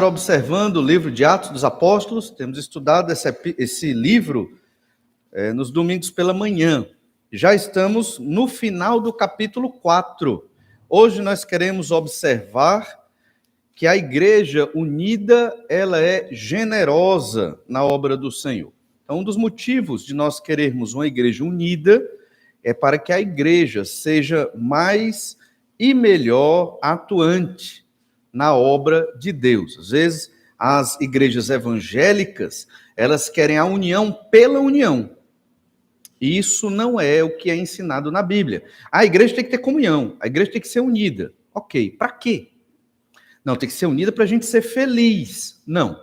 Observando o livro de Atos dos Apóstolos, temos estudado esse livro nos domingos pela manhã. Já estamos no final do capítulo 4. Hoje nós queremos observar que a igreja unida, ela é generosa na obra do Senhor. Então, um dos motivos de nós querermos uma igreja unida é para que a igreja seja mais e melhor atuante na obra de Deus. Às vezes, as igrejas evangélicas, elas querem a união pela união. Isso não é o que é ensinado na Bíblia. A igreja tem que ter comunhão, a igreja tem que ser unida. Ok, para quê? Não, tem que ser unida para a gente ser feliz. Não.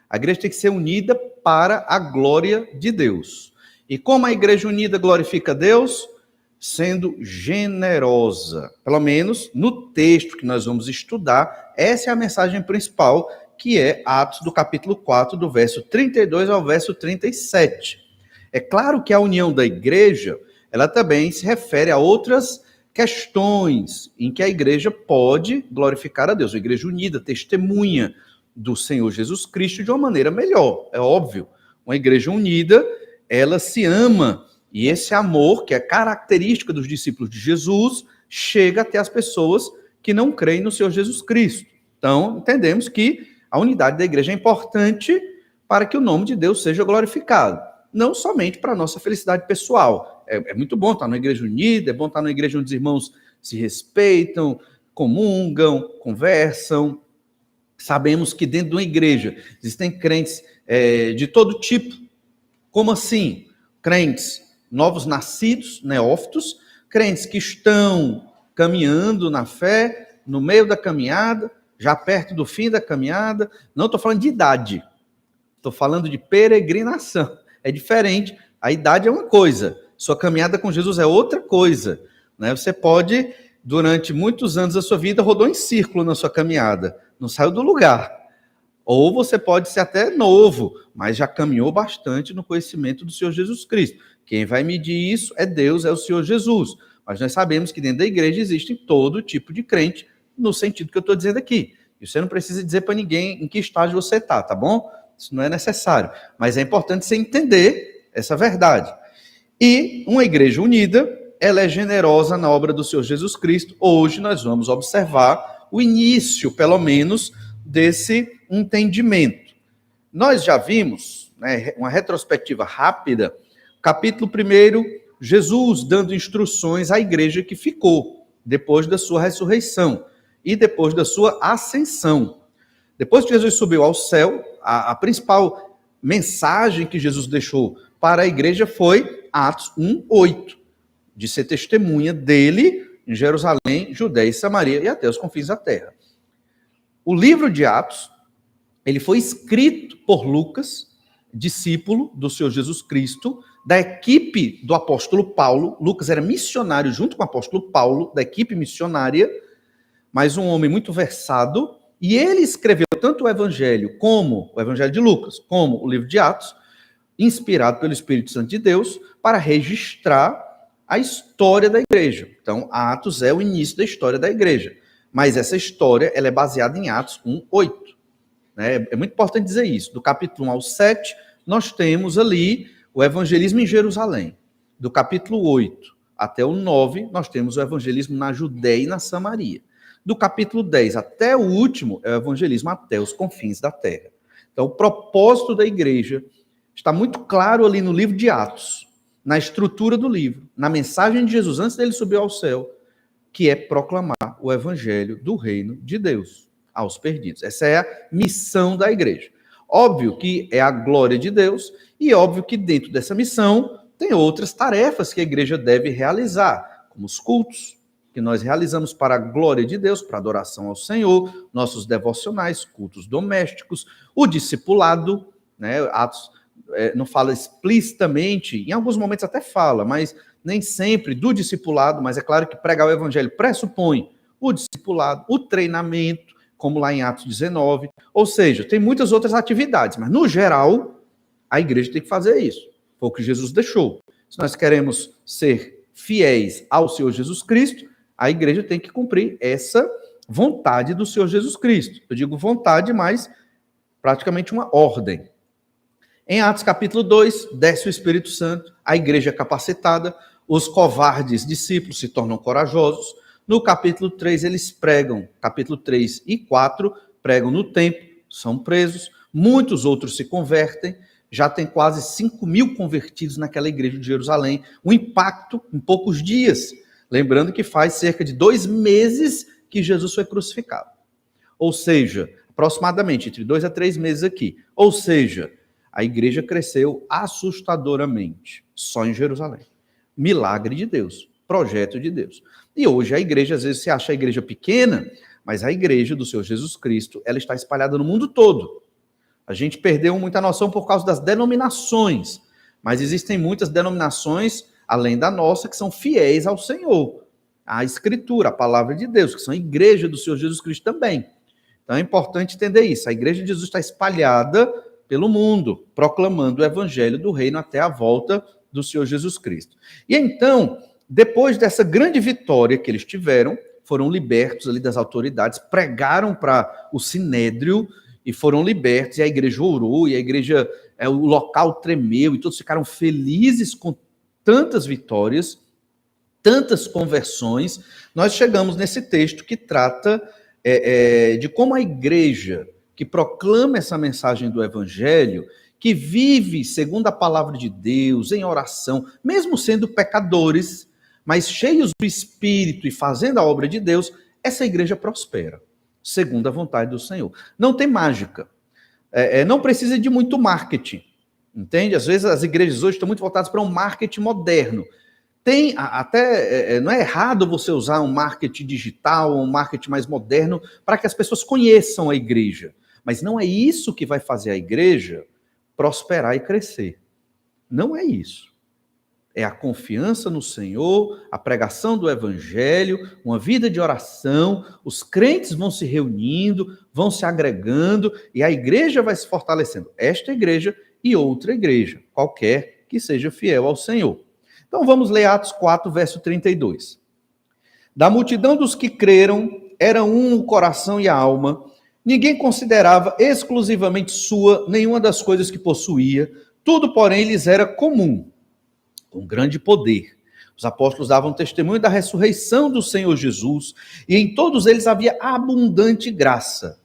A igreja tem que ser unida para a glória de Deus. E como a igreja unida glorifica a Deus? Sendo generosa. Pelo menos no texto que nós vamos estudar, essa é a mensagem principal, que é Atos do capítulo 4, do verso 32 ao verso 37. É claro que a união da igreja, ela também se refere a outras questões em que a igreja pode glorificar a Deus. A igreja unida testemunha do Senhor Jesus Cristo de uma maneira melhor, é óbvio. Uma igreja unida, ela se ama. E esse amor, que é característica dos discípulos de Jesus, chega até as pessoas que não creem no Senhor Jesus Cristo. Então, entendemos que a unidade da igreja é importante para que o nome de Deus seja glorificado. Não somente para a nossa felicidade pessoal. É muito bom estar numa igreja unida, é bom estar numa igreja onde os irmãos se respeitam, comungam, conversam. Sabemos que dentro de uma igreja existem crentes de todo tipo. Como assim? Crentes novos nascidos, neófitos, crentes que estão caminhando na fé, no meio da caminhada, já perto do fim da caminhada. Não estou falando de idade, estou falando de peregrinação. É diferente, a idade é uma coisa, sua caminhada com Jesus é outra coisa. Né? Você pode, durante muitos anos da sua vida, rodou em círculo na sua caminhada, não saiu do lugar. Ou você pode ser até novo, mas já caminhou bastante no conhecimento do Senhor Jesus Cristo. Quem vai medir isso é Deus, é o Senhor Jesus. Mas nós sabemos que dentro da igreja existe todo tipo de crente, no sentido que eu estou dizendo aqui. E você não precisa dizer para ninguém em que estágio você está, tá bom? Isso não é necessário. Mas é importante você entender essa verdade. E uma igreja unida, ela é generosa na obra do Senhor Jesus Cristo. Hoje nós vamos observar o início, pelo menos, desse entendimento. Nós já vimos, né, uma retrospectiva rápida, capítulo 1, Jesus dando instruções à igreja que ficou, depois da sua ressurreição e depois da sua ascensão. Depois que Jesus subiu ao céu, a principal mensagem que Jesus deixou para a igreja foi Atos 1:8, de ser testemunha dele em Jerusalém, Judéia e Samaria e até os confins da terra. O livro de Atos, ele foi escrito por Lucas, discípulo do Senhor Jesus Cristo, da equipe do apóstolo Paulo. Lucas era missionário junto com o apóstolo Paulo, da equipe missionária, mas um homem muito versado, e ele escreveu tanto o evangelho como o evangelho de Lucas, como o livro de Atos, inspirado pelo Espírito Santo de Deus, para registrar a história da igreja. Então, Atos é o início da história da igreja. Mas essa história, ela é baseada em Atos 1:8. Né? É muito importante dizer isso. Do capítulo 1 ao 7, nós temos ali o evangelismo em Jerusalém. Do capítulo 8 até o 9, nós temos o evangelismo na Judéia e na Samaria. Do capítulo 10 até o último, é o evangelismo até os confins da terra. Então, o propósito da igreja está muito claro ali no livro de Atos, na estrutura do livro, na mensagem de Jesus antes dele subir ao céu, que é proclamar o evangelho do reino de Deus aos perdidos. Essa é a missão da igreja. Óbvio que é a glória de Deus e óbvio que dentro dessa missão tem outras tarefas que a igreja deve realizar, como os cultos que nós realizamos para a glória de Deus, para adoração ao Senhor, nossos devocionais, cultos domésticos, o discipulado, né? Atos não fala explicitamente, em alguns momentos até fala, mas nem sempre do discipulado, mas é claro que pregar o evangelho pressupõe o discipulado, o treinamento, como lá em Atos 19, ou seja, tem muitas outras atividades, mas no geral, a igreja tem que fazer isso, foi o que Jesus deixou. Se nós queremos ser fiéis ao Senhor Jesus Cristo, a igreja tem que cumprir essa vontade do Senhor Jesus Cristo. Eu digo vontade, mas praticamente uma ordem. Em Atos capítulo 2, desce o Espírito Santo, a igreja é capacitada, os covardes discípulos se tornam corajosos. No capítulo 3, eles pregam, capítulo 3 e 4, pregam no templo, são presos, muitos outros se convertem, já tem quase 5.000 convertidos naquela igreja de Jerusalém, um impacto em poucos dias. Lembrando que faz cerca de 2 meses que Jesus foi crucificado. Ou seja, aproximadamente entre 2 a 3 meses aqui. Ou seja, a igreja cresceu assustadoramente, só em Jerusalém. Milagre de Deus, projeto de Deus. E hoje a igreja, às vezes você acha a igreja pequena, mas a igreja do Senhor Jesus Cristo, ela está espalhada no mundo todo. A gente perdeu muita noção por causa das denominações, mas existem muitas denominações, além da nossa, que são fiéis ao Senhor, à Escritura, à Palavra de Deus, que são a igreja do Senhor Jesus Cristo também. Então é importante entender isso. A igreja de Jesus está espalhada pelo mundo, proclamando o evangelho do reino até a volta do Senhor Jesus Cristo. E então, depois dessa grande vitória que eles tiveram, foram libertos ali das autoridades, pregaram para o sinédrio e foram libertos, e a igreja orou, e a igreja, o local tremeu, e todos ficaram felizes com tantas vitórias, tantas conversões. Nós chegamos nesse texto que trata de como a igreja que proclama essa mensagem do evangelho, que vive segundo a palavra de Deus, em oração, mesmo sendo pecadores, mas cheios do Espírito e fazendo a obra de Deus, essa igreja prospera, segundo a vontade do Senhor. Não tem mágica. Não precisa de muito marketing, entende? Às vezes as igrejas hoje estão muito voltadas para um marketing moderno. Tem até, não é errado você usar um marketing digital, um marketing mais moderno, para que as pessoas conheçam a igreja. Mas não é isso que vai fazer a igreja prosperar e crescer. Não é isso. É a confiança no Senhor, a pregação do evangelho, uma vida de oração, os crentes vão se reunindo, vão se agregando e a igreja vai se fortalecendo. Esta igreja e outra igreja, qualquer que seja fiel ao Senhor. Então vamos ler Atos 4, verso 32. Da multidão dos que creram, era um o coração e a alma, ninguém considerava exclusivamente sua nenhuma das coisas que possuía, tudo, porém, lhes era comum. Com grande poder. Os apóstolos davam testemunho da ressurreição do Senhor Jesus, e em todos eles havia abundante graça.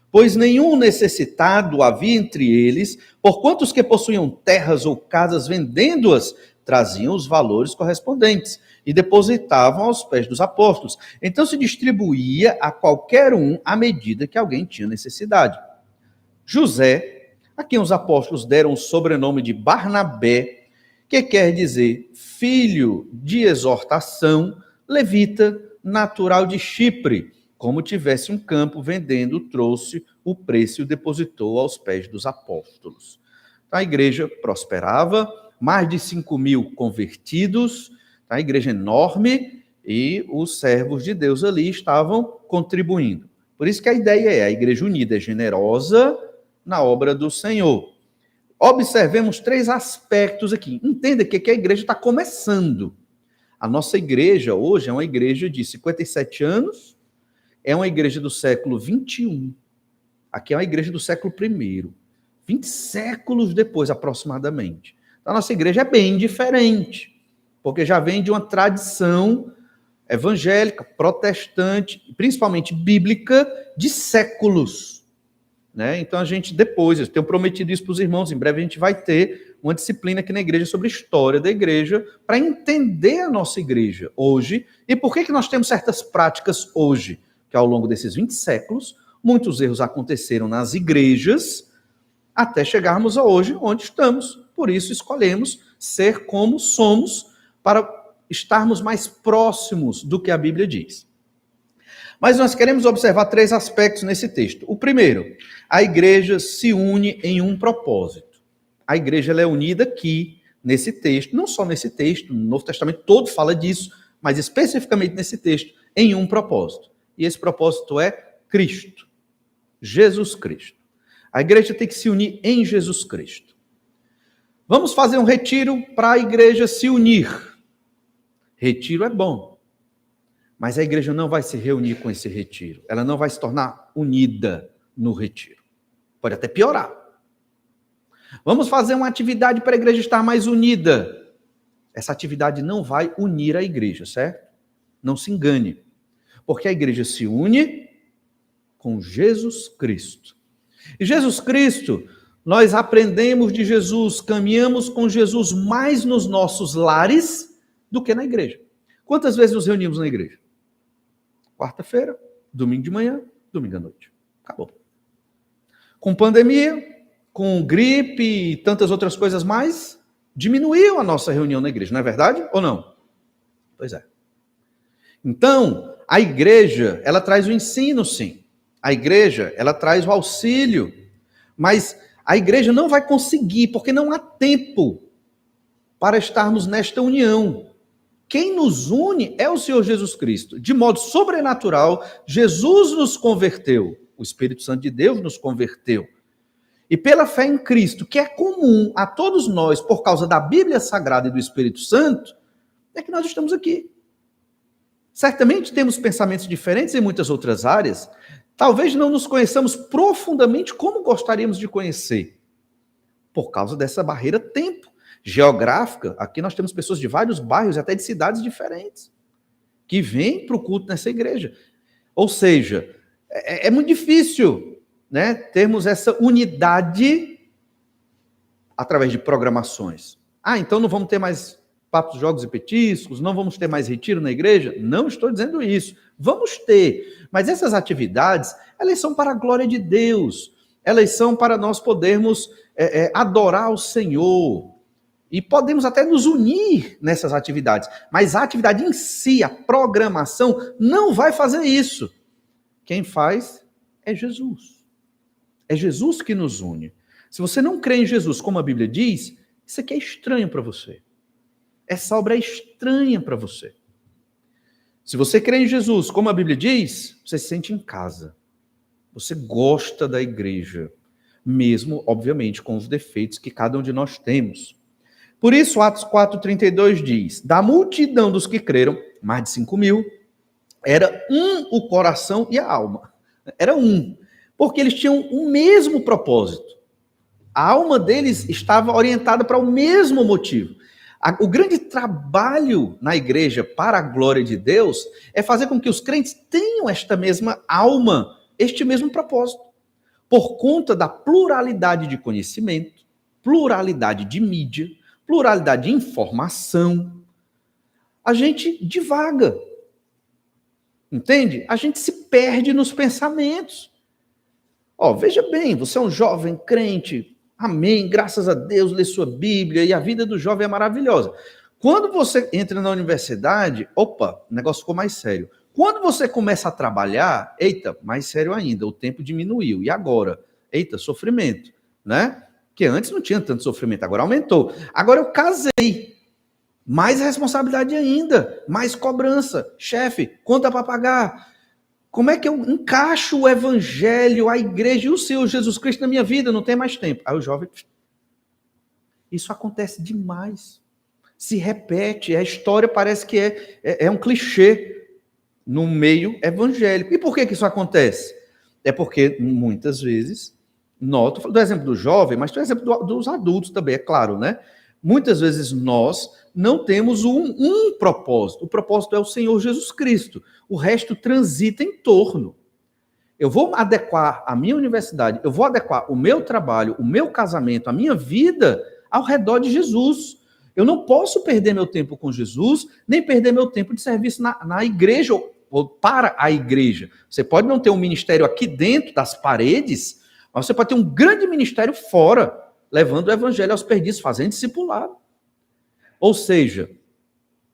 Pois nenhum necessitado havia entre eles, porquanto os que possuíam terras ou casas, vendendo-as, traziam os valores correspondentes e depositavam aos pés dos apóstolos. Então se distribuía a qualquer um à medida que alguém tinha necessidade. José, a quem os apóstolos deram o sobrenome de Barnabé, que quer dizer filho de exortação, levita, natural de Chipre, como tivesse um campo vendendo, trouxe o preço e o depositou aos pés dos apóstolos. A igreja prosperava, mais de 5.000 convertidos, a igreja enorme, e os servos de Deus ali estavam contribuindo. Por isso que a ideia é a igreja unida, é generosa na obra do Senhor. Observemos 3 aspectos aqui. Entenda que a igreja está começando. A nossa igreja hoje é uma igreja de 57 anos, é uma igreja do século 21. Aqui é uma igreja do século I. 20 séculos depois, aproximadamente. Então, a nossa igreja é bem diferente, porque já vem de uma tradição evangélica, protestante, principalmente bíblica, de séculos. Né? Então a gente depois, eu tenho prometido isso para os irmãos, em breve a gente vai ter uma disciplina aqui na igreja sobre a história da igreja, para entender a nossa igreja hoje, e por que nós temos certas práticas hoje, que ao longo desses 20 séculos, muitos erros aconteceram nas igrejas, até chegarmos a hoje onde estamos. Por isso escolhemos ser como somos, para estarmos mais próximos do que a Bíblia diz. Mas nós queremos observar 3 aspectos nesse texto. O primeiro, a igreja se une em um propósito. A igreja ela é unida aqui, nesse texto, não só nesse texto, no Novo Testamento todo fala disso, mas especificamente nesse texto, em um propósito. E esse propósito é Cristo, Jesus Cristo. A igreja tem que se unir em Jesus Cristo. Vamos fazer um retiro para a igreja se unir. Retiro é bom. Mas a igreja não vai se reunir com esse retiro. Ela não vai se tornar unida no retiro. Pode até piorar. Vamos fazer uma atividade para a igreja estar mais unida. Essa atividade não vai unir a igreja, certo? Não se engane. Porque a igreja se une com Jesus Cristo. E Jesus Cristo, nós aprendemos de Jesus, caminhamos com Jesus mais nos nossos lares do que na igreja. Quantas vezes nos reunimos na igreja? Quarta-feira, domingo de manhã, domingo à noite. Acabou. Com pandemia, com gripe e tantas outras coisas mais, diminuiu a nossa reunião na igreja, não é verdade ou não? Pois é. Então, a igreja, ela traz o ensino, sim. A igreja, ela traz o auxílio. Mas a igreja não vai conseguir, porque não há tempo para estarmos nesta união. Quem nos une é o Senhor Jesus Cristo. De modo sobrenatural, Jesus nos converteu. O Espírito Santo de Deus nos converteu. E pela fé em Cristo, que é comum a todos nós, por causa da Bíblia Sagrada e do Espírito Santo, é que nós estamos aqui. Certamente temos pensamentos diferentes em muitas outras áreas. Talvez não nos conheçamos profundamente como gostaríamos de conhecer, por causa dessa barreira tempo. Geográfica, aqui nós temos pessoas de vários bairros, até de cidades diferentes, que vêm para o culto nessa igreja. Ou seja, é muito difícil, né, termos essa unidade através de programações. Então não vamos ter mais papos, jogos e petiscos, não vamos ter mais retiro na igreja? Não estou dizendo isso. Vamos ter, mas essas atividades, elas são para a glória de Deus, elas são para nós podermos adorar o Senhor. E podemos até nos unir nessas atividades. Mas a atividade em si, a programação, não vai fazer isso. Quem faz é Jesus. É Jesus que nos une. Se você não crê em Jesus, como a Bíblia diz, isso aqui é estranho para você. Essa obra é estranha para você. Se você crê em Jesus, como a Bíblia diz, você se sente em casa. Você gosta da igreja. Mesmo, obviamente, com os defeitos que cada um de nós temos. Por isso, Atos 4,32 diz, da multidão dos que creram, mais de 5.000, era um o coração e a alma. Era um. Porque eles tinham o mesmo propósito. A alma deles estava orientada para o mesmo motivo. O grande trabalho na igreja para a glória de Deus é fazer com que os crentes tenham esta mesma alma, este mesmo propósito. Por conta da pluralidade de conhecimento, pluralidade de mídia, pluralidade de informação, a gente divaga. Entende? A gente se perde nos pensamentos. Veja bem, você é um jovem crente, amém, graças a Deus, lê sua Bíblia, e a vida do jovem é maravilhosa. Quando você entra na universidade, o negócio ficou mais sério. Quando você começa a trabalhar, mais sério ainda, o tempo diminuiu. E agora? Sofrimento, né? Que antes não tinha tanto sofrimento, agora aumentou. Agora eu casei, mais responsabilidade ainda, mais cobrança. Chefe, conta para pagar. Como é que eu encaixo o evangelho, a igreja e o Senhor Jesus Cristo na minha vida? Não tem mais tempo. Aí o jovem... Isso acontece demais. Se repete, a história parece que é um clichê no meio evangélico. E por que isso acontece? É porque, muitas vezes... Estou falando do exemplo do jovem, mas do exemplo dos adultos também, é claro, né? Muitas vezes nós não temos um propósito. O propósito é o Senhor Jesus Cristo. O resto transita em torno. Eu vou adequar a minha universidade, eu vou adequar o meu trabalho, o meu casamento, a minha vida ao redor de Jesus. Eu não posso perder meu tempo com Jesus, nem perder meu tempo de serviço na igreja ou para a igreja. Você pode não ter um ministério aqui dentro das paredes, mas você pode ter um grande ministério fora, levando o evangelho aos perdidos, fazendo discipulado. Ou seja,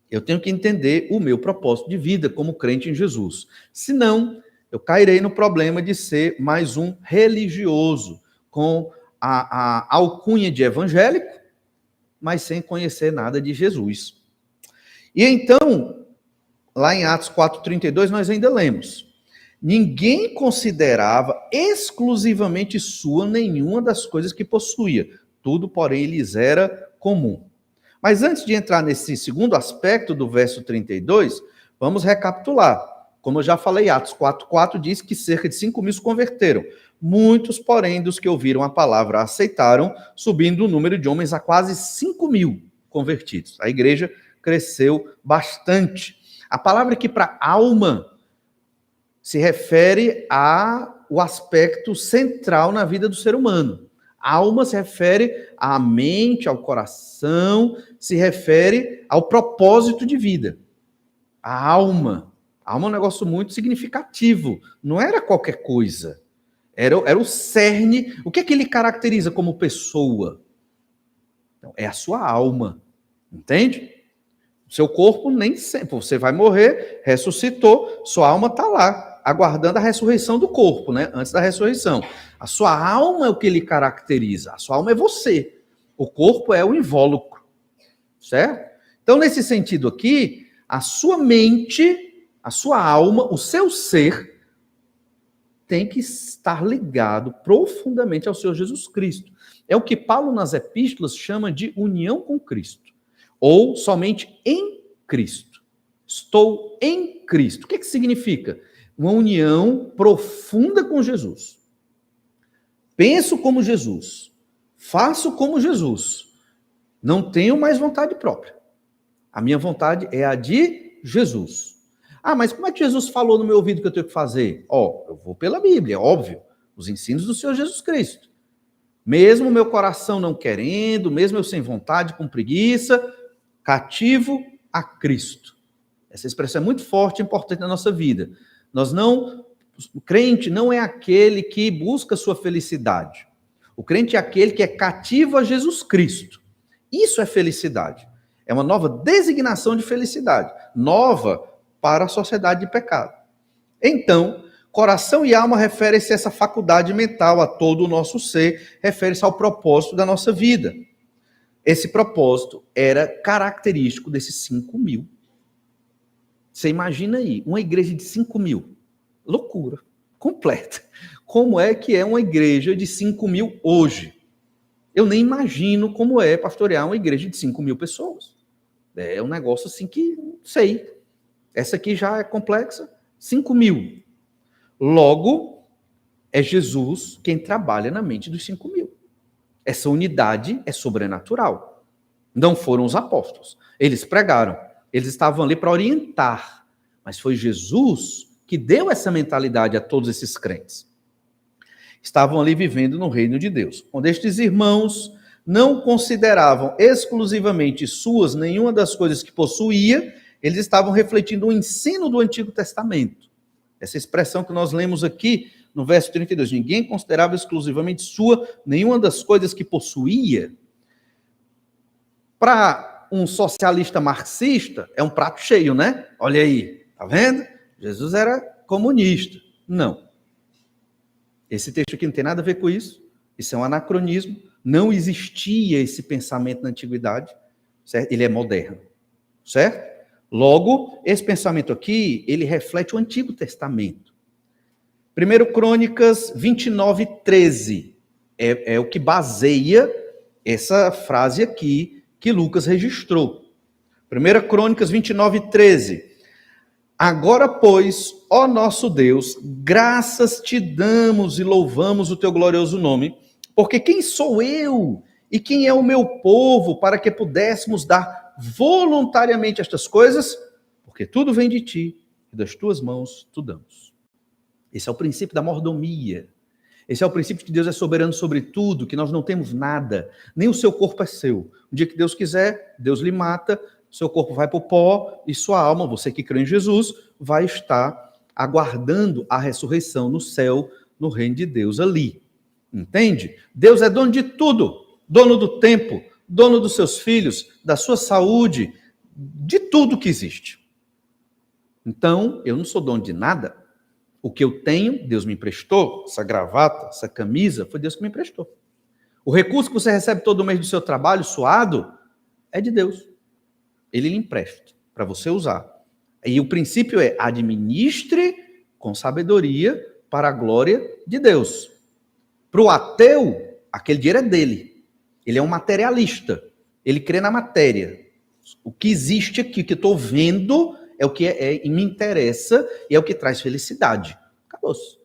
eu tenho que entender o meu propósito de vida como crente em Jesus. Senão, eu cairei no problema de ser mais um religioso, com a alcunha de evangélico, mas sem conhecer nada de Jesus. E então, lá em Atos 4,32, nós ainda lemos: ninguém considerava exclusivamente sua nenhuma das coisas que possuía. Tudo, porém, lhes era comum. Mas antes de entrar nesse segundo aspecto do verso 32, Vamos recapitular. Como eu já falei, Atos 4,4 diz que cerca de 5.000 se converteram. Muitos, porém, dos que ouviram a palavra aceitaram, subindo o número de homens a quase 5.000 convertidos. A igreja cresceu bastante. A palavra aqui para alma se refere ao aspecto central na vida do ser humano. A alma se refere à mente, ao coração, se refere ao propósito de vida. A alma é um negócio muito significativo, não era qualquer coisa. Era o cerne. O que é que ele caracteriza como pessoa? Então, é a sua alma, entende? O seu corpo nem sempre, você vai morrer, ressuscitou, sua alma está lá, aguardando a ressurreição do corpo, né? Antes da ressurreição. A sua alma é o que ele caracteriza, a sua alma é você. O corpo é o invólucro, certo? Então, nesse sentido aqui, a sua mente, a sua alma, o seu ser tem que estar ligado profundamente ao Senhor Jesus Cristo. É o que Paulo nas epístolas chama de união com Cristo, ou somente em Cristo. Estou em Cristo. O que significa? Uma união profunda com Jesus. Penso como Jesus, faço como Jesus, não tenho mais vontade própria. A minha vontade é a de Jesus. Ah, mas como é que Jesus falou no meu ouvido que eu tenho que fazer? Eu vou pela Bíblia, óbvio, os ensinos do Senhor Jesus Cristo. Mesmo meu coração não querendo, mesmo eu sem vontade, com preguiça, cativo a Cristo. Essa expressão é muito forte e importante na nossa vida. O crente não é aquele que busca sua felicidade. O crente é aquele que é cativo a Jesus Cristo. Isso é felicidade. É uma nova designação de felicidade. Nova para a sociedade de pecado. Então, coração e alma refere-se a essa faculdade mental, a todo o nosso ser, refere-se ao propósito da nossa vida. Esse propósito era característico desses 5.000. Você imagina aí, uma igreja de 5.000. Loucura, completa. Como é que é uma igreja de 5.000 hoje? Eu nem imagino como é pastorear uma igreja de 5.000 pessoas. É um negócio assim que, não sei. Essa aqui já é complexa. 5.000. Logo, é Jesus quem trabalha na mente dos 5.000. Essa unidade é sobrenatural. Não foram os apóstolos. Eles pregaram. Eles estavam ali para orientar. Mas foi Jesus que deu essa mentalidade a todos esses crentes. Estavam ali vivendo no reino de Deus. Quando estes irmãos não consideravam exclusivamente suas nenhuma das coisas que possuía, eles estavam refletindo o ensino do Antigo Testamento. Essa expressão que nós lemos aqui no verso 32, ninguém considerava exclusivamente sua nenhuma das coisas que possuía. Para um socialista marxista, é um prato cheio, né? Olha aí, tá vendo? Jesus era comunista. Não. Esse texto aqui não tem nada a ver com isso. Isso é um anacronismo. Não existia esse pensamento na antiguidade, certo? Ele é moderno, certo? Logo, esse pensamento aqui, ele reflete o Antigo Testamento. 1 Crônicas 29:13 é o que baseia essa frase aqui que Lucas registrou. 1 Crônicas 29:13. Agora, pois, ó nosso Deus, graças te damos e louvamos o teu glorioso nome, porque quem sou eu e quem é o meu povo para que pudéssemos dar voluntariamente estas coisas? Porque tudo vem de ti e das tuas mãos tu damos. Esse é o princípio da mordomia. Esse é o princípio de que Deus é soberano sobre tudo, que nós não temos nada, nem o seu corpo é seu. O dia que Deus quiser, Deus lhe mata, seu corpo vai para o pó e sua alma, você que crê em Jesus, vai estar aguardando a ressurreição no céu, no reino de Deus ali. Entende? Deus é dono de tudo, dono do tempo, dono dos seus filhos, da sua saúde, de tudo que existe. Então, eu não sou dono de nada. O que eu tenho, Deus me emprestou. Essa gravata, essa camisa, foi Deus que me emprestou. O recurso que você recebe todo mês do seu trabalho, suado, é de Deus. Ele lhe empresta para você usar. E o princípio é administre com sabedoria para a glória de Deus. Para o ateu, aquele dinheiro é dele. Ele é um materialista. Ele crê na matéria. O que existe aqui, que eu estou vendo, é o que me interessa e é o que traz felicidade. Acabou-se.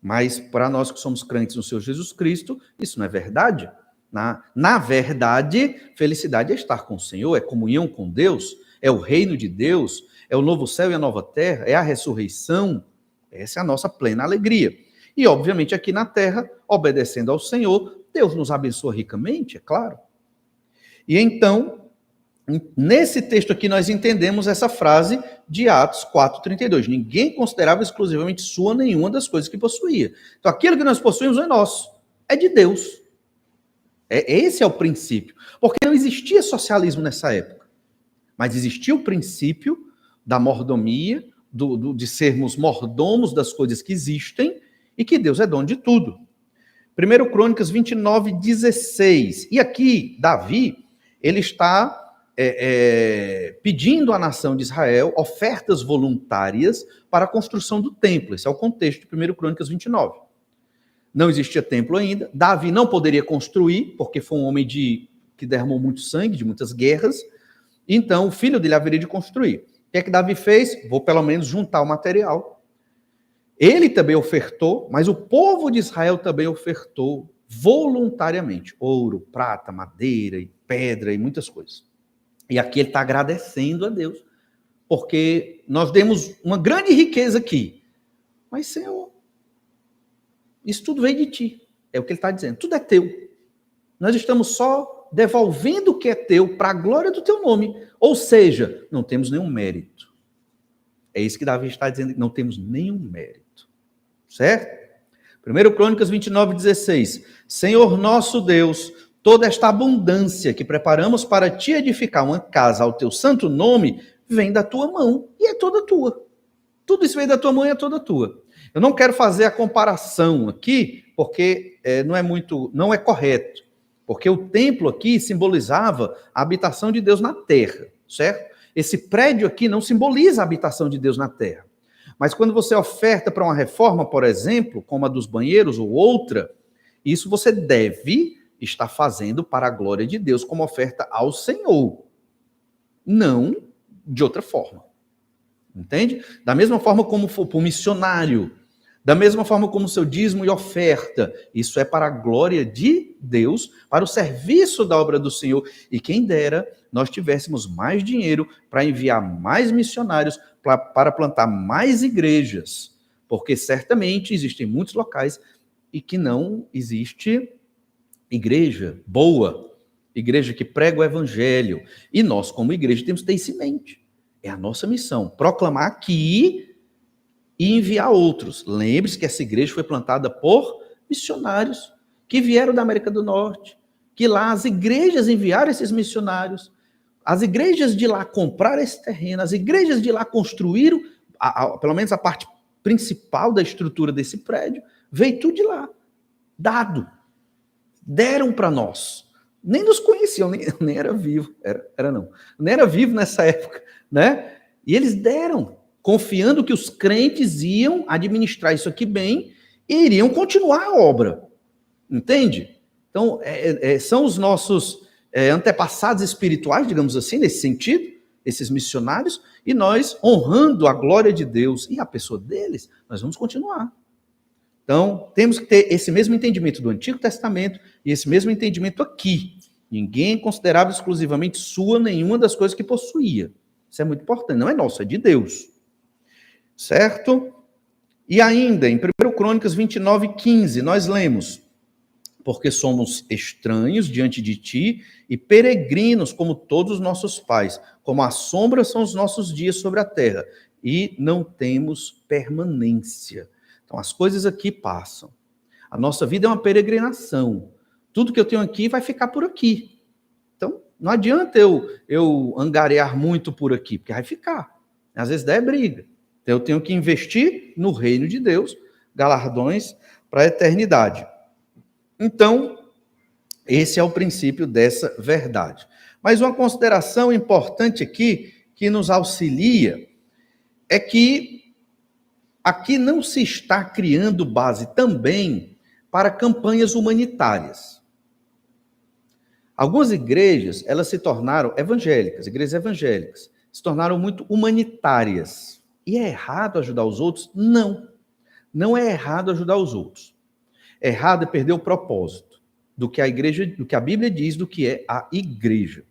Mas para nós que somos crentes no Senhor Jesus Cristo, isso não é verdade. Na verdade, felicidade é estar com o Senhor, é comunhão com Deus, é o reino de Deus, é o novo céu e a nova terra, é a ressurreição. Essa é a nossa plena alegria. E, obviamente, aqui na terra, obedecendo ao Senhor, Deus nos abençoa ricamente, é claro. E então, nesse texto aqui, nós entendemos essa frase de Atos 4,32. Ninguém considerava exclusivamente sua nenhuma das coisas que possuía. Então, aquilo que nós possuímos não é nosso, é de Deus. Esse é o princípio. Porque não existia socialismo nessa época. Mas existia o princípio da mordomia, de sermos mordomos das coisas que existem e que Deus é dono de tudo. 1 Crônicas 29:16. E aqui, Davi, ele está pedindo à nação de Israel ofertas voluntárias para a construção do templo. Esse é o contexto de 1 Crônicas 29. Não existia templo ainda. Davi não poderia construir, porque foi um homem que derramou muito sangue, de muitas guerras. Então, o filho dele haveria de construir. O que é que Davi fez? Vou pelo menos juntar o material. Ele também ofertou, mas o povo de Israel também ofertou voluntariamente. Ouro, prata, madeira, e pedra e muitas coisas. E aqui ele está agradecendo a Deus, porque nós demos uma grande riqueza aqui. Mas, Senhor, isso tudo veio de ti. É o que ele está dizendo. Tudo é teu. Nós estamos só devolvendo o que é teu para a glória do teu nome. Ou seja, não temos nenhum mérito. É isso que Davi está dizendo, não temos nenhum mérito. Certo? 1 Crônicas 29:16. Senhor nosso Deus, toda esta abundância que preparamos para te edificar uma casa ao teu santo nome, vem da tua mão e é toda tua. Tudo isso vem da tua mão e é toda tua. Eu não quero fazer a comparação aqui, porque não é correto. Porque o templo aqui simbolizava a habitação de Deus na terra, certo? Esse prédio aqui não simboliza a habitação de Deus na terra. Mas quando você oferta para uma reforma, por exemplo, como a dos banheiros ou outra, isso você deve estar fazendo para a glória de Deus como oferta ao Senhor. Não de outra forma. Entende? Da mesma forma como for para o missionário, da mesma forma como o seu dízimo e oferta, isso é para a glória de Deus, para o serviço da obra do Senhor. E quem dera nós tivéssemos mais dinheiro para enviar mais missionários, para plantar mais igrejas, porque certamente existem muitos locais e que não existe igreja boa, igreja que prega o evangelho. E nós, como igreja, temos que ter isso em mente. É a nossa missão, proclamar aqui e enviar outros. Lembre-se que essa igreja foi plantada por missionários que vieram da América do Norte, que lá as igrejas enviaram esses missionários, as igrejas de lá compraram esse terreno, as igrejas de lá construíram, pelo menos a parte principal da estrutura desse prédio, veio tudo de lá, dado, deram para nós. Nem nos conheciam, nem era vivo, nem era vivo nessa época, né? E eles deram, confiando que os crentes iam administrar isso aqui bem e iriam continuar a obra. Entende? Então, são os nossos antepassados espirituais, digamos assim, nesse sentido, esses missionários, e nós, honrando a glória de Deus e a pessoa deles, nós vamos continuar. Então, temos que ter esse mesmo entendimento do Antigo Testamento e esse mesmo entendimento aqui. Ninguém considerava exclusivamente sua nenhuma das coisas que possuía. Isso é muito importante. Não é nosso, é de Deus. Certo? E ainda, em 1 Crônicas 29:15, nós lemos: porque somos estranhos diante de ti e peregrinos como todos os nossos pais, como a sombra são os nossos dias sobre a terra, e não temos permanência. Então, as coisas aqui passam. A nossa vida é uma peregrinação. Tudo que eu tenho aqui vai ficar por aqui. Então, não adianta eu angariar muito por aqui, porque vai ficar. Às vezes dá briga. Então, eu tenho que investir no reino de Deus, galardões para a eternidade. Então, esse é o princípio dessa verdade. Mas uma consideração importante aqui, que nos auxilia, é que aqui não se está criando base também para campanhas humanitárias. Algumas igrejas, elas se tornaram evangélicas, igrejas evangélicas, se tornaram muito humanitárias. E é errado ajudar os outros? Não. Não é errado ajudar os outros. Errado é perder o propósito do que a igreja, do que a Bíblia diz do que é a igreja.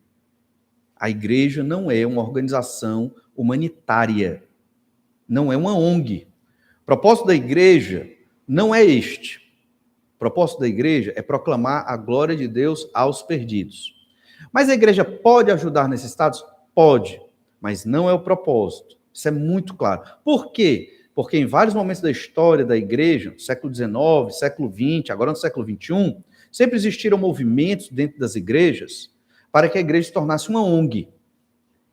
A igreja não é uma organização humanitária. Não é uma ONG. O propósito da igreja não é este. O propósito da igreja é proclamar a glória de Deus aos perdidos. Mas a igreja pode ajudar necessitados? Pode, mas não é o propósito. Isso é muito claro. Por quê? Porque em vários momentos da história da igreja, século XIX, século XX, agora no século XXI, sempre existiram movimentos dentro das igrejas para que a igreja se tornasse uma ONG.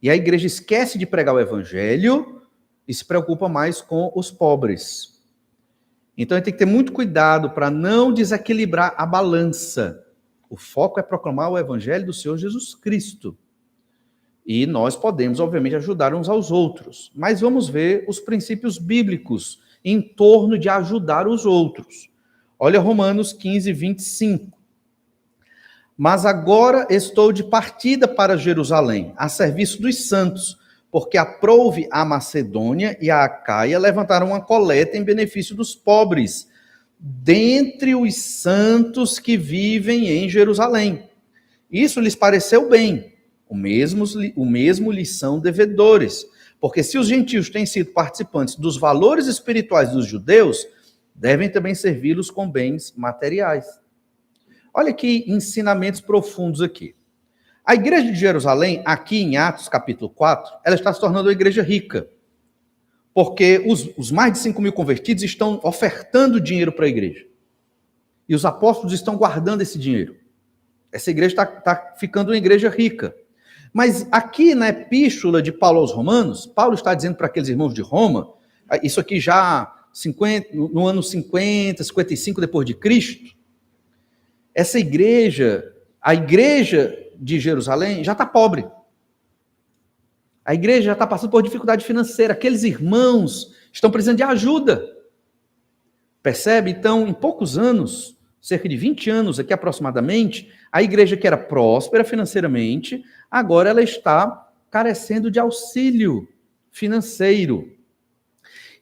E a igreja esquece de pregar o evangelho e se preocupa mais com os pobres. Então, a gente tem que ter muito cuidado para não desequilibrar a balança. O foco é proclamar o evangelho do Senhor Jesus Cristo. E nós podemos, obviamente, ajudar uns aos outros. Mas vamos ver os princípios bíblicos em torno de ajudar os outros. Olha Romanos 15, 25. Mas agora estou de partida para Jerusalém, a serviço dos santos, porque aprouve a Macedônia e a Acaia levantaram uma coleta em benefício dos pobres, dentre os santos que vivem em Jerusalém. Isso lhes pareceu bem, o mesmo lhes são devedores, porque se os gentios têm sido participantes dos valores espirituais dos judeus, devem também servi-los com bens materiais. Olha que ensinamentos profundos aqui. A igreja de Jerusalém, aqui em Atos capítulo 4, ela está se tornando uma igreja rica. Porque os mais de 5.000 convertidos estão ofertando dinheiro para a igreja. E os apóstolos estão guardando esse dinheiro. Essa igreja está ficando uma igreja rica. Mas aqui na epístola de Paulo aos Romanos, Paulo está dizendo para aqueles irmãos de Roma, isso aqui já no ano 50, 55 depois de Cristo, essa igreja, a igreja de Jerusalém já está pobre. A igreja já está passando por dificuldade financeira. Aqueles irmãos estão precisando de ajuda. Percebe? Então, em poucos anos, cerca de 20 anos aqui aproximadamente, a igreja que era próspera financeiramente, agora ela está carecendo de auxílio financeiro.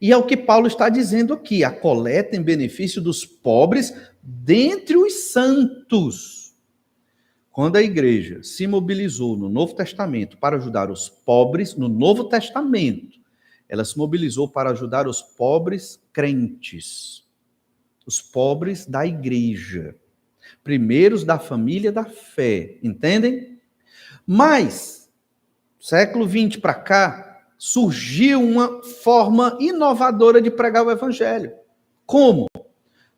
E é o que Paulo está dizendo aqui, a coleta em benefício dos pobres dentre os santos. Quando a igreja se mobilizou no Novo Testamento para ajudar os pobres, no Novo Testamento, ela se mobilizou para ajudar os pobres crentes, os pobres da igreja, primeiros da família da fé, entendem? Mas, século XX para cá, surgiu uma forma inovadora de pregar o evangelho. Como?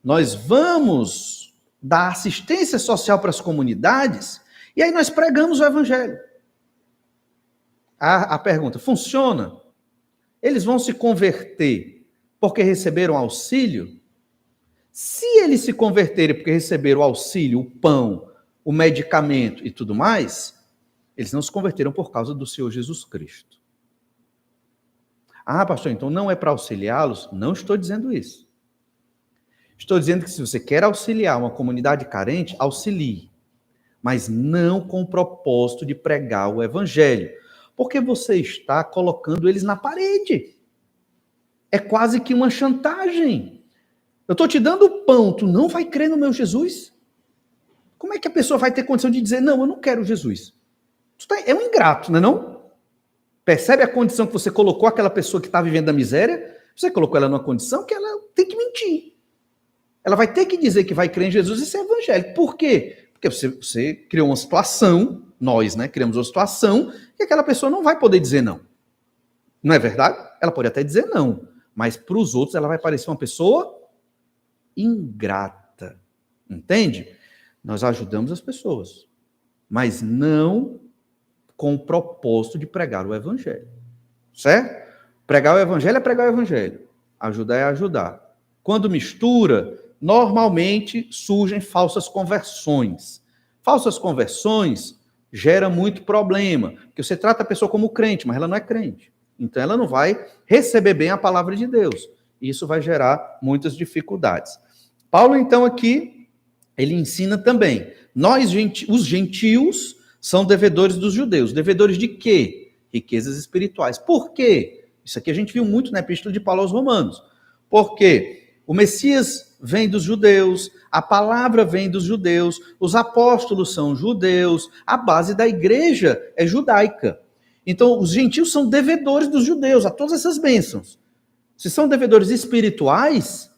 Nós vamos dar assistência social para as comunidades e aí nós pregamos o evangelho. A pergunta, funciona? Eles vão se converter porque receberam auxílio? Se eles se converterem porque receberam o auxílio, o pão, o medicamento e tudo mais, eles não se converteram por causa do Senhor Jesus Cristo. Ah, pastor, então não é para auxiliá-los? Não estou dizendo isso. Estou dizendo que se você quer auxiliar uma comunidade carente, auxilie. Mas não com o propósito de pregar o evangelho. Porque você está colocando eles na parede. É quase que uma chantagem. Eu estou te dando o pão, tu não vai crer no meu Jesus? Como é que a pessoa vai ter condição de dizer, não, eu não quero Jesus? É um ingrato, não é não? Percebe a condição que você colocou aquela pessoa que está vivendo a miséria? Você colocou ela numa condição que ela tem que mentir. Ela vai ter que dizer que vai crer em Jesus e ser evangélico. Por quê? Porque você criou uma situação, nós, criamos uma situação que aquela pessoa não vai poder dizer não. Não é verdade? Ela pode até dizer não, mas para os outros ela vai parecer uma pessoa ingrata. Entende? Nós ajudamos as pessoas, mas não com o propósito de pregar o evangelho. Certo? Pregar o evangelho é pregar o evangelho. Ajudar é ajudar. Quando mistura, normalmente surgem falsas conversões. Falsas conversões geram muito problema, porque você trata a pessoa como crente, mas ela não é crente. Então ela não vai receber bem a palavra de Deus. Isso vai gerar muitas dificuldades. Paulo, então, aqui, ele ensina também. Os gentios são devedores dos judeus. Devedores de quê? riquezas espirituais. Por quê? Isso aqui a gente viu muito na Epístola de Paulo aos Romanos. Porque o Messias vem dos judeus, a palavra vem dos judeus, os apóstolos são judeus, a base da igreja é judaica. Então, os gentios são devedores dos judeus a todas essas bênçãos. Se são devedores espirituais,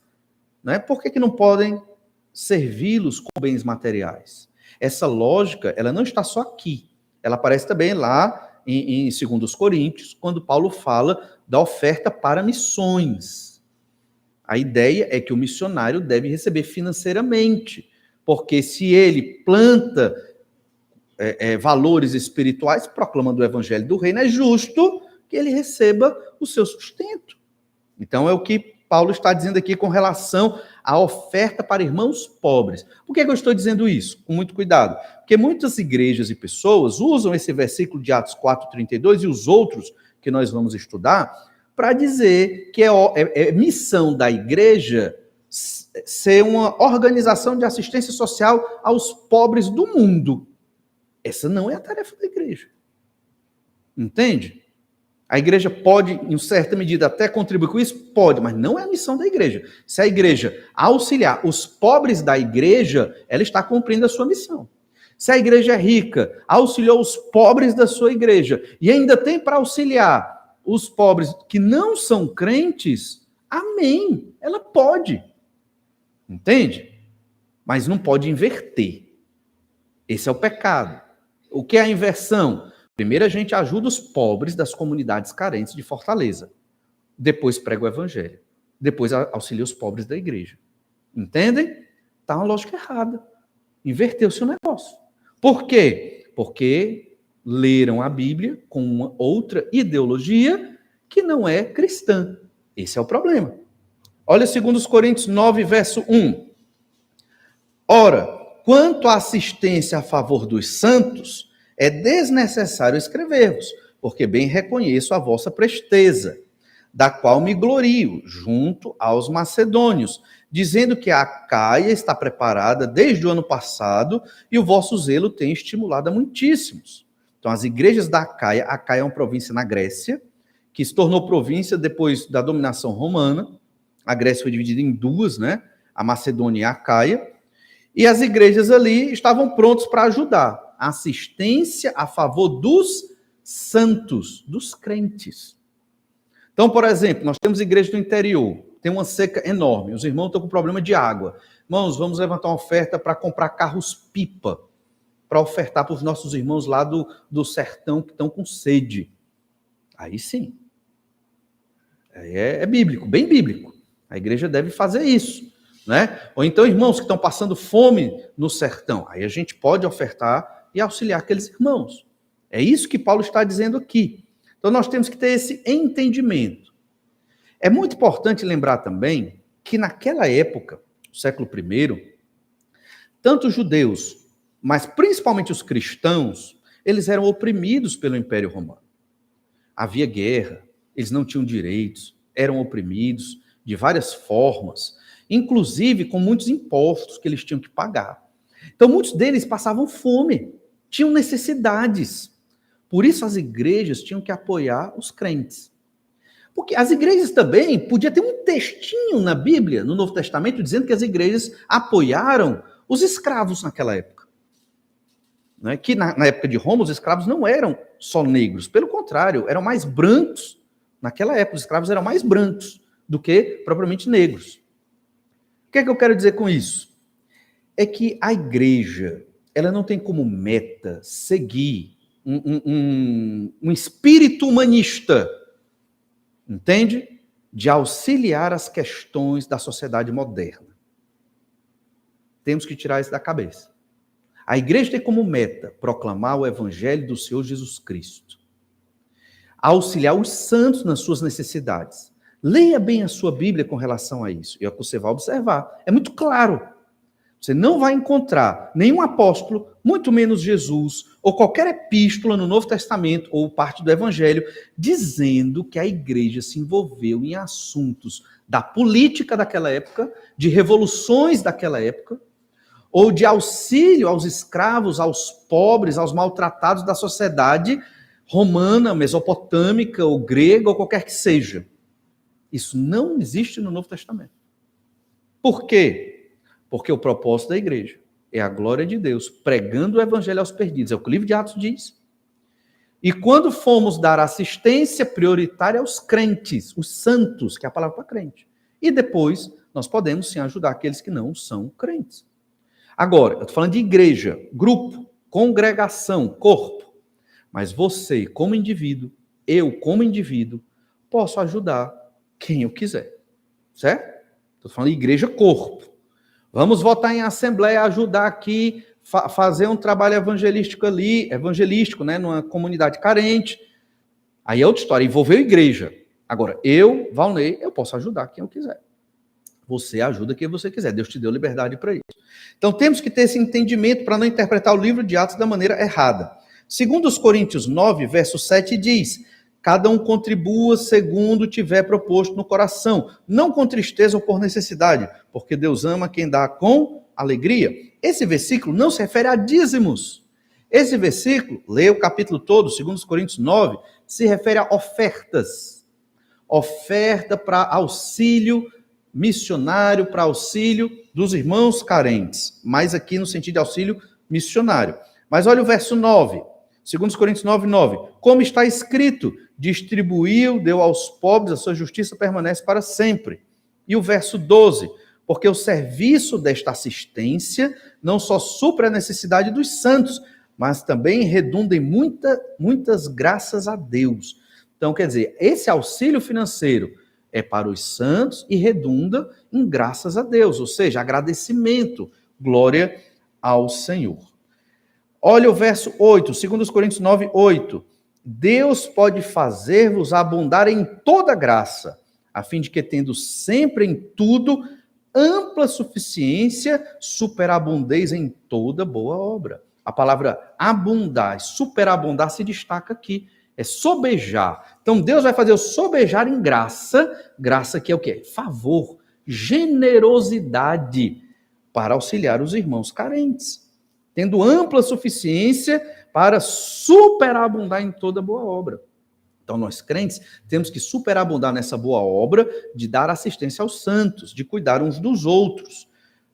né, por que não podem servi-los com bens materiais? Essa lógica, ela não está só aqui. Ela aparece também lá em 2 Coríntios, quando Paulo fala da oferta para missões. A ideia é que o missionário deve receber financeiramente, porque se ele planta valores espirituais, proclamando o evangelho do reino, é justo que ele receba o seu sustento. Então é o que Paulo está dizendo aqui com relação à oferta para irmãos pobres. Por que eu estou dizendo isso? Com muito cuidado. Porque muitas igrejas e pessoas usam esse versículo de Atos 4,32 e os outros que nós vamos estudar para dizer que é missão da igreja ser uma organização de assistência social aos pobres do mundo. Essa não é a tarefa da igreja. Entende? A igreja pode, em certa medida, até contribuir com isso? Pode, mas não é a missão da igreja. Se a igreja auxiliar os pobres da igreja, ela está cumprindo a sua missão. Se a igreja é rica, auxiliou os pobres da sua igreja, e ainda tem para auxiliar os pobres que não são crentes, amém, ela pode. Entende? Mas não pode inverter. Esse é o pecado. O que é a inversão? Primeiro a gente ajuda os pobres das comunidades carentes de Fortaleza. Depois prega o evangelho. Depois auxilia os pobres da igreja. Entendem? Está uma lógica errada. Inverteu-se o negócio. Por quê? Porque leram a Bíblia com uma outra ideologia que não é cristã. Esse é o problema. Olha 2 Coríntios 9, verso 1. Ora, quanto à assistência a favor dos santos, é desnecessário escrever-vos, porque bem reconheço a vossa presteza, da qual me glorio, junto aos macedônios, dizendo que a Acaia está preparada desde o ano passado e o vosso zelo tem estimulado a muitíssimos. Então, as igrejas da Acaia é uma província na Grécia, que se tornou província depois da dominação romana. A Grécia foi dividida em duas, né? A Macedônia e a Acaia. E as igrejas ali estavam prontas para ajudar. A assistência a favor dos santos, dos crentes. Então, por exemplo, nós temos igrejas do interior, tem uma seca enorme, os irmãos estão com problema de água. Irmãos, vamos levantar uma oferta para comprar carros-pipa, para ofertar para os nossos irmãos lá do sertão que estão com sede. Aí sim. É bíblico, bem bíblico. A igreja deve fazer isso. Né? Ou então, irmãos que estão passando fome no sertão. Aí a gente pode ofertar e auxiliar aqueles irmãos. É isso que Paulo está dizendo aqui. Então nós temos que ter esse entendimento. É muito importante lembrar também que naquela época, no século I, tanto os judeus, mas principalmente os cristãos, eles eram oprimidos pelo Império Romano. Havia guerra, eles não tinham direitos, eram oprimidos de várias formas, inclusive com muitos impostos que eles tinham que pagar. Então, muitos deles passavam fome, tinham necessidades. Por isso, as igrejas tinham que apoiar os crentes. Porque as igrejas também, podia ter um textinho na Bíblia, no Novo Testamento, dizendo que as igrejas apoiaram os escravos naquela época. Né? Que na época de Roma, os escravos não eram só negros, pelo contrário, eram mais brancos. Naquela época, os escravos eram mais brancos do que propriamente negros. O que é que eu quero dizer com isso? É que a igreja, ela não tem como meta seguir um espírito humanista, entende? De auxiliar as questões da sociedade moderna. Temos que tirar isso da cabeça. A igreja tem como meta proclamar o evangelho do Senhor Jesus Cristo. Auxiliar os santos nas suas necessidades. Leia bem a sua Bíblia com relação a isso. E é o que você vai observar. É muito claro. Você não vai encontrar nenhum apóstolo, muito menos Jesus, ou qualquer epístola no Novo Testamento, ou parte do Evangelho, dizendo que a igreja se envolveu em assuntos da política daquela época, de revoluções daquela época, ou de auxílio aos escravos, aos pobres, aos maltratados da sociedade, romana, mesopotâmica, ou grega, ou qualquer que seja. Isso não existe no Novo Testamento. Por quê? Porque o propósito da igreja é a glória de Deus, pregando o evangelho aos perdidos. É o que o livro de Atos diz. E quando fomos dar assistência prioritária aos crentes, os santos, que é a palavra para crente. E depois, nós podemos sim ajudar aqueles que não são crentes. Agora, eu estou falando de igreja, grupo, congregação, corpo. Mas você, como indivíduo, eu, como indivíduo, posso ajudar quem eu quiser. Certo? Estou falando de igreja, corpo. Vamos votar em assembleia, ajudar aqui, fazer um trabalho evangelístico, né, numa comunidade carente. Aí é outra história, envolveu a igreja. Agora, eu, Valnei, eu posso ajudar quem eu quiser. Você ajuda quem você quiser. Deus te deu liberdade para isso. Então, temos que ter esse entendimento para não interpretar o livro de Atos da maneira errada. Segundo os Coríntios 9, verso 7 diz: cada um contribua segundo tiver proposto no coração, não com tristeza ou por necessidade, porque Deus ama quem dá com alegria. Esse versículo não se refere a dízimos. Esse versículo, leia o capítulo todo, segundo os Coríntios 9, se refere a ofertas. Oferta para auxílio missionário, para auxílio dos irmãos carentes, mas aqui no sentido de auxílio missionário. Mas olha o verso 9, segundo os Coríntios 9, 9. Como está escrito, distribuiu, deu aos pobres, a sua justiça permanece para sempre. E o verso 12, porque o serviço desta assistência não só supre a necessidade dos santos, mas também redunda em muitas graças a Deus. Então, quer dizer, esse auxílio financeiro é para os santos e redunda em graças a Deus, ou seja, agradecimento, glória ao Senhor. Olha o verso 8, segundo os Coríntios 9, 8. Deus pode fazer-vos abundar em toda graça, a fim de que, tendo sempre em tudo ampla suficiência, superabundeis em toda boa obra. A palavra abundar, superabundar se destaca aqui. É sobejar. Então Deus vai fazer o sobejar em graça. Graça que é o quê? Favor, generosidade para auxiliar os irmãos carentes. Tendo ampla suficiência para superabundar em toda boa obra. Então nós crentes temos que superabundar nessa boa obra de dar assistência aos santos, de cuidar uns dos outros.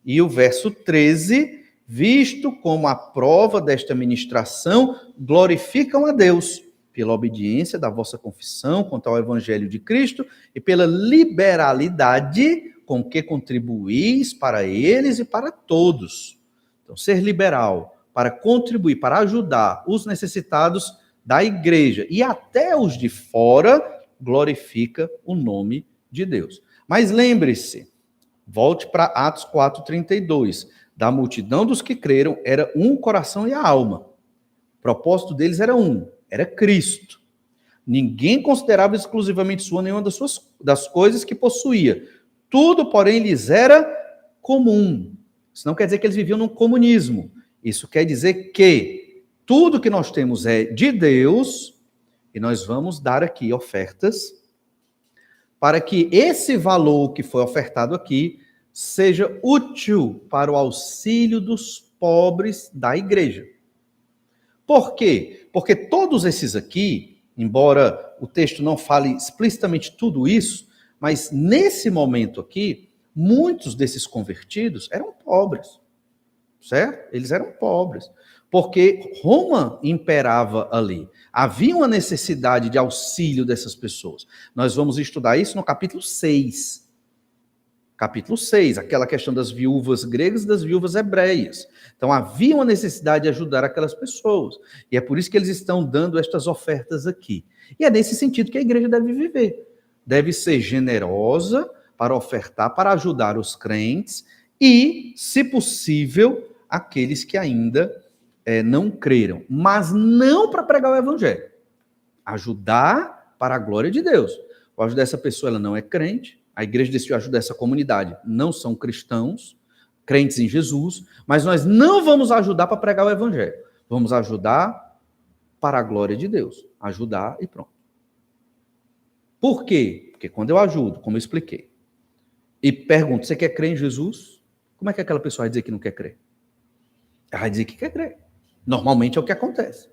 E o verso 13, visto como a prova desta ministração glorificam a Deus, pela obediência da vossa confissão quanto ao Evangelho de Cristo e pela liberalidade com que contribuís para eles e para todos. Então, ser liberal para contribuir, para ajudar os necessitados da igreja e até os de fora, glorifica o nome de Deus. Mas lembre-se, volte para Atos 4:32. Da multidão dos que creram, era um coração e a alma. O propósito deles era um, era Cristo. Ninguém considerava exclusivamente sua nenhuma das coisas que possuía. Tudo, porém, lhes era comum. Isso não quer dizer que eles viviam num comunismo. Isso quer dizer que tudo que nós temos é de Deus e nós vamos dar aqui ofertas para que esse valor que foi ofertado aqui seja útil para o auxílio dos pobres da igreja. Por quê? Porque todos esses aqui, embora o texto não fale explicitamente tudo isso, mas nesse momento aqui, muitos desses convertidos eram pobres, certo? Eles eram pobres, porque Roma imperava ali. Havia uma necessidade de auxílio dessas pessoas. Nós vamos estudar isso no capítulo 6. Capítulo 6, aquela questão das viúvas gregas e das viúvas hebreias. Então, havia uma necessidade de ajudar aquelas pessoas. E é por isso que eles estão dando estas ofertas aqui. E é nesse sentido que a igreja deve viver. Deve ser generosa para ofertar, para ajudar os crentes e, se possível, aqueles que ainda não creram. Mas não para pregar o evangelho. Ajudar para a glória de Deus. Vou ajudar essa pessoa, ela não é crente. A igreja decidiu ajudar essa comunidade. Não são cristãos, crentes em Jesus, mas nós não vamos ajudar para pregar o evangelho. Vamos ajudar para a glória de Deus. Ajudar e pronto. Por quê? Porque quando eu ajudo, como eu expliquei, e pergunto, você quer crer em Jesus? Como é que aquela pessoa vai dizer que não quer crer? Ela vai dizer que quer crer. Normalmente é o que acontece.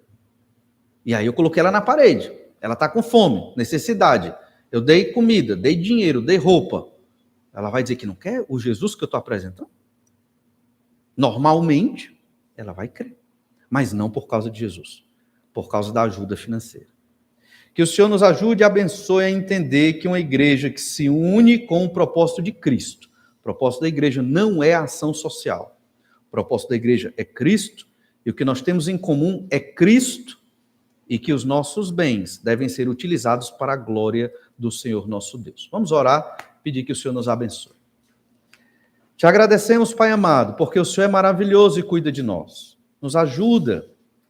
E aí eu coloquei ela na parede. Ela está com fome, necessidade. Eu dei comida, dei dinheiro, dei roupa. Ela vai dizer que não quer o Jesus que eu estou apresentando? Normalmente, ela vai crer. Mas não por causa de Jesus. Por causa da ajuda financeira. Que o Senhor nos ajude e abençoe a entender que uma igreja que se une com o propósito de Cristo. O propósito da igreja não é a ação social. O propósito da igreja é Cristo. E o que nós temos em comum é Cristo. E que os nossos bens devem ser utilizados para a glória do Senhor nosso Deus. Vamos orar, pedir que o Senhor nos abençoe. Te agradecemos, Pai amado, porque o Senhor é maravilhoso e cuida de nós. Nos ajuda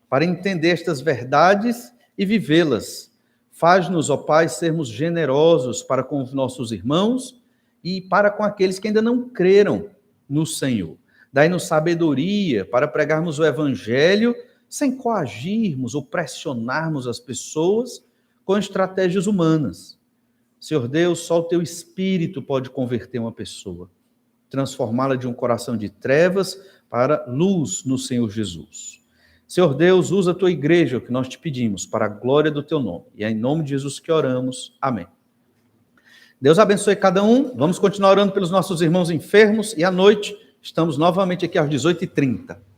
para entender estas verdades e vivê-las. Faz-nos, ó Pai, sermos generosos para com os nossos irmãos e para com aqueles que ainda não creram no Senhor. Dai-nos sabedoria para pregarmos o Evangelho sem coagirmos ou pressionarmos as pessoas com estratégias humanas. Senhor Deus, só o Teu Espírito pode converter uma pessoa, transformá-la de um coração de trevas para luz no Senhor Jesus. Senhor Deus, usa a Tua igreja, o que nós te pedimos, para a glória do Teu nome. E é em nome de Jesus que oramos. Amém. Deus abençoe cada um. Vamos continuar orando pelos nossos irmãos enfermos e à noite estamos novamente aqui às 18h30.